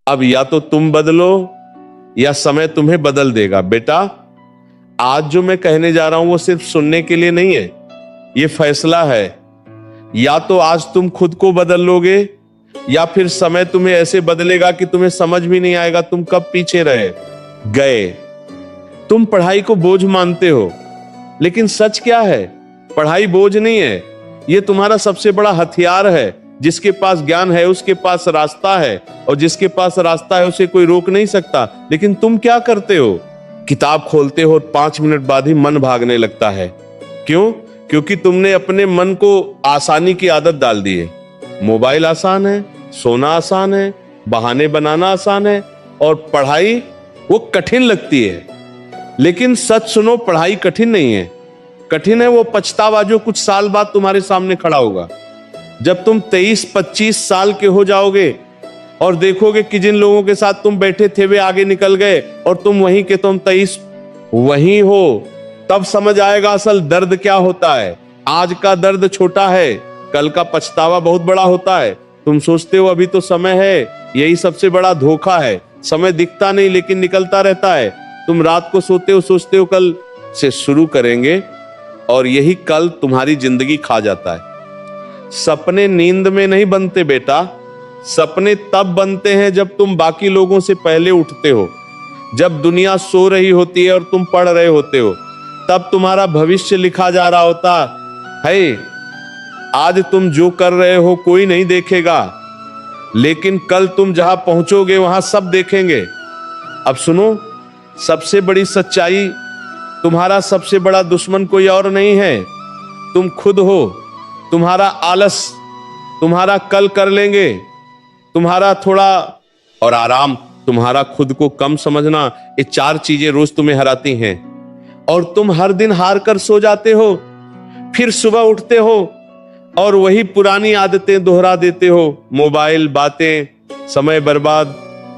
अब या तो तुम बदलो या समय तुम्हें बदल देगा। बेटा, आज जो मैं कहने जा रहा हूं वो सिर्फ सुनने के लिए नहीं है, ये फैसला है। या तो आज तुम खुद को बदल लोगे या फिर समय तुम्हें ऐसे बदलेगा कि तुम्हें समझ भी नहीं आएगा तुम कब पीछे रह गए। तुम पढ़ाई को बोझ मानते हो, लेकिन सच क्या है? पढ़ाई बोझ नहीं है, ये तुम्हारा सबसे बड़ा हथियार है। जिसके पास ज्ञान है उसके पास रास्ता है, और जिसके पास रास्ता है उसे कोई रोक नहीं सकता। लेकिन तुम क्या करते हो? किताब खोलते हो और 5 मिनट बाद ही मन भागने लगता है। क्यों? क्योंकि तुमने अपने मन को आसानी की आदत डाल दी है। मोबाइल आसान है, सोना आसान है, बहाने बनाना आसान है, और पढ़ाई वो कठिन लगती है। लेकिन सच सुनो, पढ़ाई कठिन नहीं है। कठिन है वो पछतावा जो कुछ साल बाद तुम्हारे सामने खड़ा होगा। जब तुम 23-25 साल के हो जाओगे और देखोगे कि जिन लोगों के साथ तुम बैठे थे वे आगे निकल गए और तुम वहीं के तुम 23 वहीं हो, तब समझ आएगा असल दर्द क्या होता है। आज का दर्द छोटा है, कल का पछतावा बहुत बड़ा होता है। तुम सोचते हो अभी तो समय है, यही सबसे बड़ा धोखा है। समय दिखता नहीं लेकिन निकलता रहता है। तुम रात को सोते हो, सोचते हो कल से शुरू करेंगे, और यही कल तुम्हारी जिंदगी खा जाता है। सपने नींद में नहीं बनते बेटा, सपने तब बनते हैं जब तुम बाकी लोगों से पहले उठते हो। जब दुनिया सो रही होती है और तुम पढ़ रहे होते हो, तब तुम्हारा भविष्य लिखा जा रहा होता है। आज तुम जो कर रहे हो कोई नहीं देखेगा, लेकिन कल तुम जहां पहुंचोगे वहां सब देखेंगे। अब सुनो, सबसे बड़ी सच्चाई, तुम्हारा सबसे बड़ा दुश्मन कोई और नहीं है, तुम खुद हो। तुम्हारा आलस, तुम्हारा कल कर लेंगे, तुम्हारा थोड़ा और आराम, तुम्हारा खुद को कम समझना, ये 4 चीजें रोज तुम्हें हराती हैं। और तुम हर दिन हार कर सो जाते हो, फिर सुबह उठते हो और वही पुरानी आदतें दोहरा देते हो। मोबाइल, बातें, समय बर्बाद,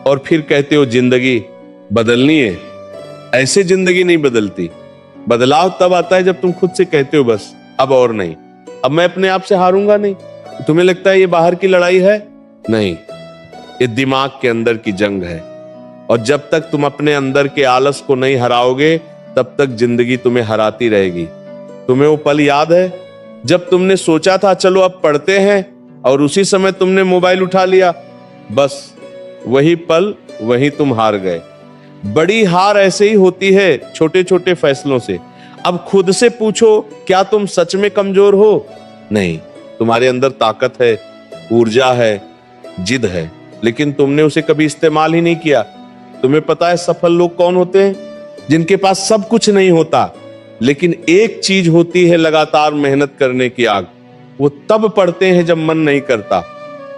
और फिर कहते हो जिंदगी बदलनी है। ऐसे जिंदगी नहीं बदलती। बदलाव तब आता है जब तुम खुद से कहते हो बस अब और नहीं, अब मैं अपने आप से हारूंगा नहीं। तुम्हें लगता है ये बाहर की लड़ाई है? नहीं, ये दिमाग के अंदर की जंग है। और जब तक तुम अपने अंदर के आलस को नहीं हराओगे तब तक जिंदगी तुम्हें हराती रहेगी। तुम्हें वो पल याद है जब तुमने सोचा था चलो अब पढ़ते हैं, और उसी समय तुमने मोबाइल उठा लिया? बस वही पल, वही तुम हार गए। बड़ी हार ऐसे ही होती है, छोटे छोटे फैसलों से। अब खुद से पूछो, क्या तुम सच में कमजोर हो? नहीं, तुम्हारे अंदर ताकत है, ऊर्जा है, जिद है, लेकिन तुमने उसे कभी इस्तेमाल ही नहीं किया। तुम्हें पता है सफल लोग कौन होते हैं? जिनके पास सब कुछ नहीं होता, लेकिन एक चीज होती है, लगातार मेहनत करने की आग। वो तब पढ़ते हैं जब मन नहीं करता,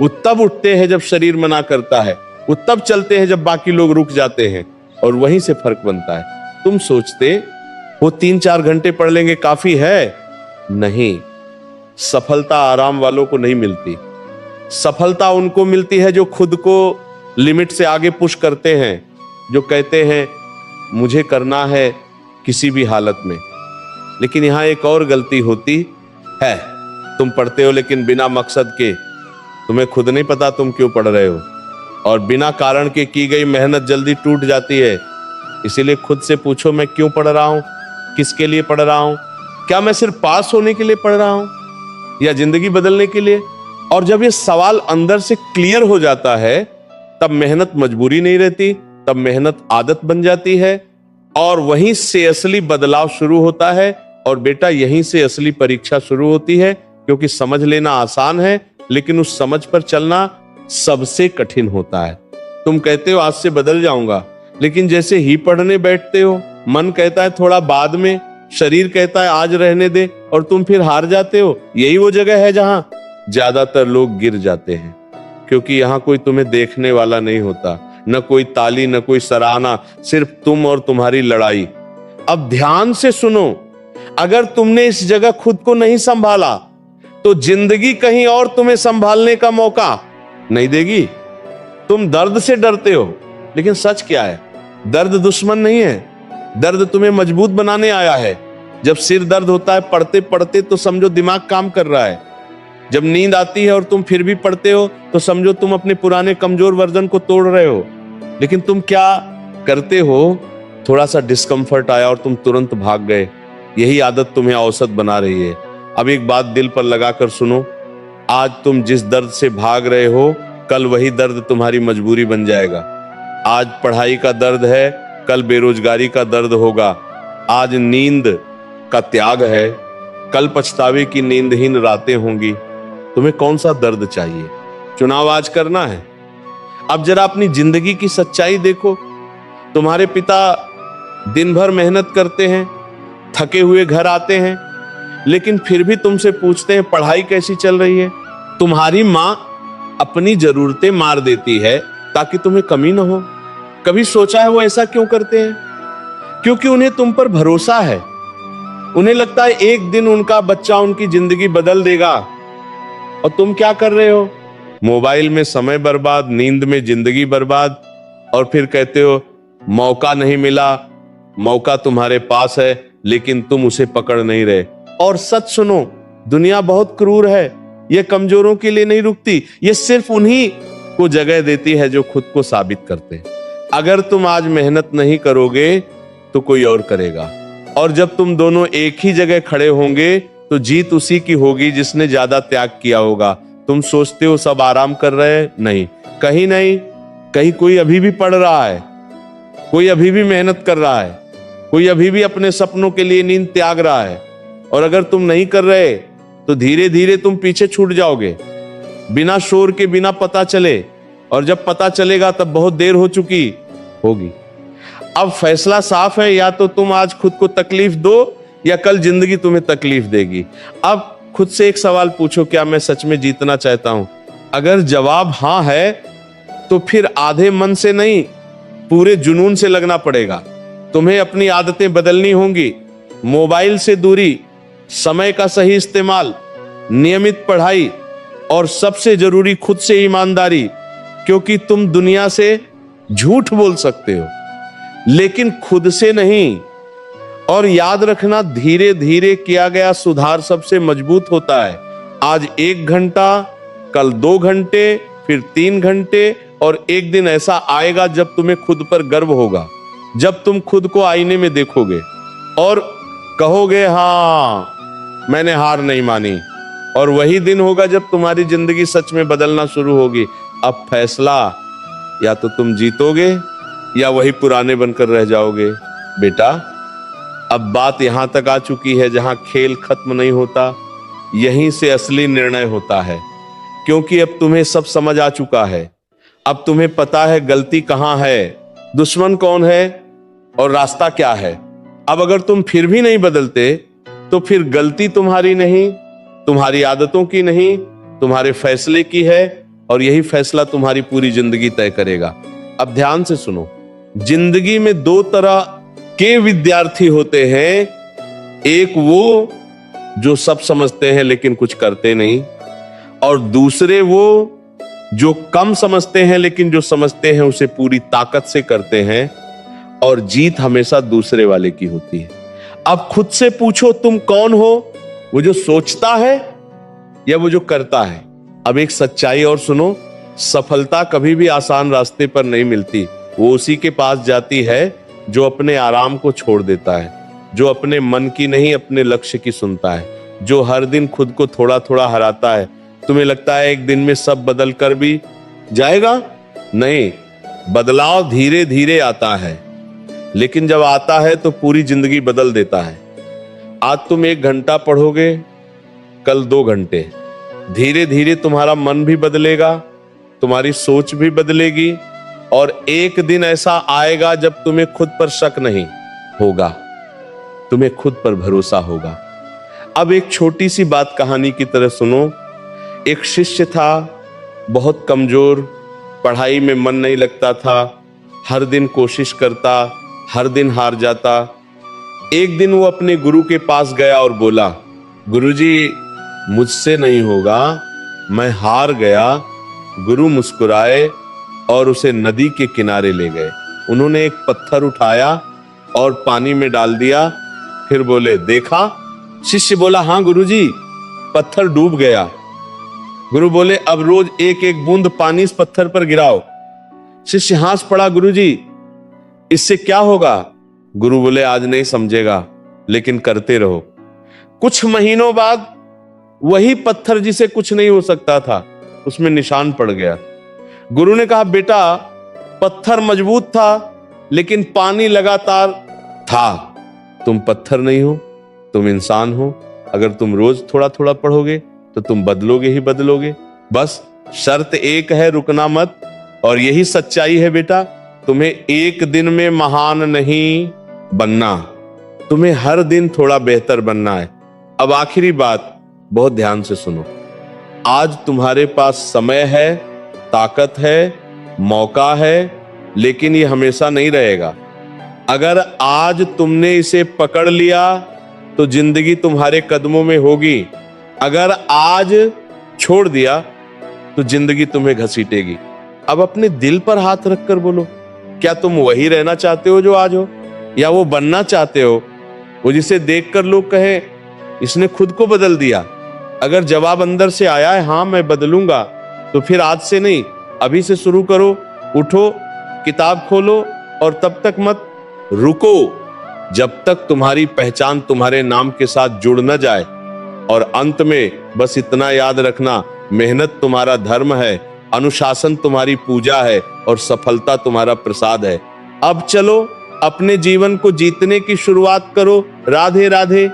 वो तब उठते हैं जब शरीर मना करता है, वो तब चलते हैं जब बाकी लोग रुक जाते हैं, और वहीं से फर्क बनता है। तुम सोचते वो 3-4 घंटे पढ़ लेंगे काफी है? नहीं, सफलता आराम वालों को नहीं मिलती। सफलता उनको मिलती है जो खुद को लिमिट से आगे पुश करते हैं, जो कहते हैं मुझे करना है किसी भी हालत में। लेकिन यहां एक और गलती होती है, तुम पढ़ते हो लेकिन बिना मकसद के। तुम्हें खुद नहीं पता तुम क्यों पढ़ रहे हो, और बिना कारण के की गई मेहनत जल्दी टूट जाती है। इसीलिए खुद से पूछो, मैं क्यों पढ़ रहा हूं? किसके लिए पढ़ रहा हूं? क्या मैं सिर्फ पास होने के लिए पढ़ रहा हूं या जिंदगी बदलने के लिए? और जब ये सवाल अंदर से क्लियर हो जाता है, तब मेहनत मजबूरी नहीं रहती, तब मेहनत आदत बन जाती है, और वहीं से असली बदलाव शुरू होता है। और बेटा, यहीं से असली परीक्षा शुरू होती है, क्योंकि समझ लेना आसान है, लेकिन उस समझ पर चलना सबसे कठिन होता है। तुम कहते हो आज से बदल जाऊंगा, लेकिन जैसे ही पढ़ने बैठते हो, मन कहता है थोड़ा बाद में, शरीर कहता है आज रहने दे, और तुम फिर हार जाते हो। यही वो जगह है जहां ज्यादातर लोग गिर जाते हैं, क्योंकि यहां कोई तुम्हें देखने वाला नहीं होता, न कोई ताली, न कोई सराहना, सिर्फ तुम और तुम्हारी लड़ाई। अब ध्यान से सुनो, अगर तुमने इस जगह खुद को नहीं संभाला तो जिंदगी कहीं और तुम्हें संभालने का मौका नहीं देगी। तुम दर्द से डरते हो, लेकिन सच क्या है? दर्द दुश्मन नहीं है, दर्द तुम्हें मजबूत बनाने आया है। जब सिर दर्द होता है पढ़ते पढ़ते, तो समझो दिमाग काम कर रहा है। जब नींद आती है और तुम फिर भी पढ़ते हो तो समझो तुम अपने पुराने कमजोर वर्जन को तोड़ रहे हो। लेकिन तुम क्या करते हो, थोड़ा सा डिस्कंफर्ट आया और तुम तुरंत भाग गए। यही आदत तुम्हें औसत बना रही है। अब एक बात दिल पर लगाकर सुनो, आज तुम जिस दर्द से भाग रहे हो, कल वही दर्द तुम्हारी मजबूरी बन जाएगा। आज पढ़ाई का दर्द है, कल बेरोजगारी का दर्द होगा। आज नींद का त्याग है, कल पछतावे की नींदहीन रातें होंगी। तुम्हें कौन सा दर्द चाहिए? चुनाव आज करना है। अब जरा अपनी जिंदगी की सच्चाई देखो। तुम्हारे पिता दिन भर मेहनत करते हैं, थके हुए घर आते हैं, लेकिन फिर भी तुमसे पूछते हैं पढ़ाई कैसी चल रही है। तुम्हारी मां अपनी जरूरतें मार देती है ताकि तुम्हें कमी ना हो। कभी सोचा है वो ऐसा क्यों करते हैं? क्योंकि उन्हें तुम पर भरोसा है। उन्हें लगता है एक दिन उनका बच्चा उनकी जिंदगी बदल देगा। और तुम क्या कर रहे हो? मोबाइल में समय बर्बाद, नींद में जिंदगी बर्बाद, और फिर कहते हो मौका नहीं मिला। मौका तुम्हारे पास है लेकिन तुम उसे पकड़ नहीं रहे। और सच सुनो, दुनिया बहुत क्रूर है। यह कमजोरों के लिए नहीं रुकती, यह सिर्फ उन्हीं को जगह देती है जो खुद को साबित करते हैं। अगर तुम आज मेहनत नहीं करोगे तो कोई और करेगा, और जब तुम दोनों एक ही जगह खड़े होंगे तो जीत उसी की होगी जिसने ज्यादा त्याग किया होगा। तुम सोचते हो सब आराम कर रहे हैं, नहीं, कहीं कोई अभी भी पढ़ रहा है, कोई अभी भी मेहनत कर रहा है, कोई अभी भी अपने सपनों के लिए नींद त्याग रहा है। और अगर तुम नहीं कर रहे तो धीरे धीरे तुम पीछे छूट जाओगे, बिना शोर के, बिना पता चले। और जब पता चलेगा तब बहुत देर हो चुकी होगी। अब फैसला साफ है, या तो तुम आज खुद को तकलीफ दो या कल जिंदगी तुम्हें तकलीफ देगी। अब खुद से एक सवाल पूछो, क्या मैं सच में जीतना चाहता हूं? अगर जवाब हां है तो फिर आधे मन से नहीं, पूरे जुनून से लगना पड़ेगा। तुम्हें अपनी आदतें बदलनी होंगी। मोबाइल से दूरी, समय का सही इस्तेमाल, नियमित पढ़ाई, और सबसे जरूरी खुद से ईमानदारी। क्योंकि तुम दुनिया से झूठ बोल सकते हो लेकिन खुद से नहीं। और याद रखना, धीरे धीरे किया गया सुधार सबसे मजबूत होता है। आज 1 घंटा, कल 2 घंटे, फिर 3 घंटे, और एक दिन ऐसा आएगा जब तुम्हें खुद पर गर्व होगा। जब तुम खुद को आईने में देखोगे और कहोगे हाँ, मैंने हार नहीं मानी। और वही दिन होगा जब तुम्हारी जिंदगी सच में बदलना शुरू होगी। अब फैसला, या तो तुम जीतोगे या वही पुराने बनकर रह जाओगे। बेटा, अब बात यहां तक आ चुकी है जहां खेल खत्म नहीं होता, यहीं से असली निर्णय होता है। क्योंकि अब तुम्हें सब समझ आ चुका है। अब तुम्हें पता है गलती कहां है, दुश्मन कौन है और रास्ता क्या है। अब अगर तुम फिर भी नहीं बदलते तो फिर गलती तुम्हारी नहीं, तुम्हारी आदतों की नहीं, तुम्हारे फैसले की है। और यही फैसला तुम्हारी पूरी जिंदगी तय करेगा। अब ध्यान से सुनो, जिंदगी में 2 तरह के विद्यार्थी होते हैं। एक वो जो सब समझते हैं लेकिन कुछ करते नहीं, और दूसरे वो जो कम समझते हैं लेकिन जो समझते हैं उसे पूरी ताकत से करते हैं। और जीत हमेशा दूसरे वाले की होती है। अब खुद से पूछो, तुम कौन हो? वो जो सोचता है या वो जो करता है? अब एक सच्चाई और सुनो, सफलता कभी भी आसान रास्ते पर नहीं मिलती। वो उसी के पास जाती है जो अपने आराम को छोड़ देता है, जो अपने मन की नहीं अपने लक्ष्य की सुनता है, जो हर दिन खुद को थोड़ा थोड़ा हराता है। तुम्हें लगता है एक दिन में सब बदल कर भी जाएगा? नहीं, बदलाव धीरे धीरे आता है, लेकिन जब आता है तो पूरी जिंदगी बदल देता है। आज तुम 1 घंटा पढ़ोगे, कल 2 घंटे। धीरे धीरे तुम्हारा मन भी बदलेगा, तुम्हारी सोच भी बदलेगी, और एक दिन ऐसा आएगा जब तुम्हें खुद पर शक नहीं होगा, तुम्हें खुद पर भरोसा होगा। अब एक छोटी सी बात कहानी की तरह सुनो। एक शिष्य था, बहुत कमजोर, पढ़ाई में मन नहीं लगता था, हर दिन कोशिश करता, हर दिन हार जाता। एक दिन वो अपने गुरु के पास गया और बोला, गुरुजी, मुझसे नहीं होगा, मैं हार गया। गुरु मुस्कुराए और उसे नदी के किनारे ले गए। उन्होंने एक पत्थर उठाया और पानी में डाल दिया, फिर बोले, देखा? शिष्य बोला, हाँ गुरुजी। पत्थर डूब गया। गुरु बोले अब रोज एक एक बूंद पानी इस पत्थर पर गिराओ। शिष्य हंस पड़ा, गुरु जी इससे क्या होगा? गुरु बोले आज नहीं समझेगा, लेकिन करते रहो। कुछ महीनों बाद वही पत्थर जिसे कुछ नहीं हो सकता था, उसमें निशान पड़ गया। गुरु ने कहा बेटा पत्थर मजबूत था, लेकिन पानी लगातार था। तुम पत्थर नहीं हो, तुम इंसान हो। अगर तुम रोज थोड़ा थोड़ा पढ़ोगे तो तुम बदलोगे ही बदलोगे। बस शर्त एक है, रुकना मत। और यही सच्चाई है बेटा, तुम्हें एक दिन में महान नहीं बनना, तुम्हें हर दिन थोड़ा बेहतर बनना है। अब आखिरी बात बहुत ध्यान से सुनो। आज तुम्हारे पास समय है, ताकत है, मौका है, लेकिन ये हमेशा नहीं रहेगा। अगर आज तुमने इसे पकड़ लिया तो जिंदगी तुम्हारे कदमों में होगी। अगर आज छोड़ दिया तो जिंदगी तुम्हें घसीटेगी। अब अपने दिल पर हाथ रखकर बोलो, क्या तुम वही रहना चाहते हो जो आज हो, या वो बनना चाहते हो वो जिसे देखकर लोग कहें इसने खुद को बदल दिया? अगर जवाब अंदर से आया है हाँ मैं बदलूंगा, तो फिर आज से नहीं अभी से शुरू करो। उठो, किताब खोलो और तब तक मत रुको जब तक तुम्हारी पहचान तुम्हारे नाम के साथ जुड़ न जाए। और अंत में बस इतना याद रखना, मेहनत तुम्हारा धर्म है, अनुशासन तुम्हारी पूजा है और सफलता तुम्हारा प्रसाद है। अब चलो अपने जीवन को जीतने की शुरुआत करो। राधे राधे।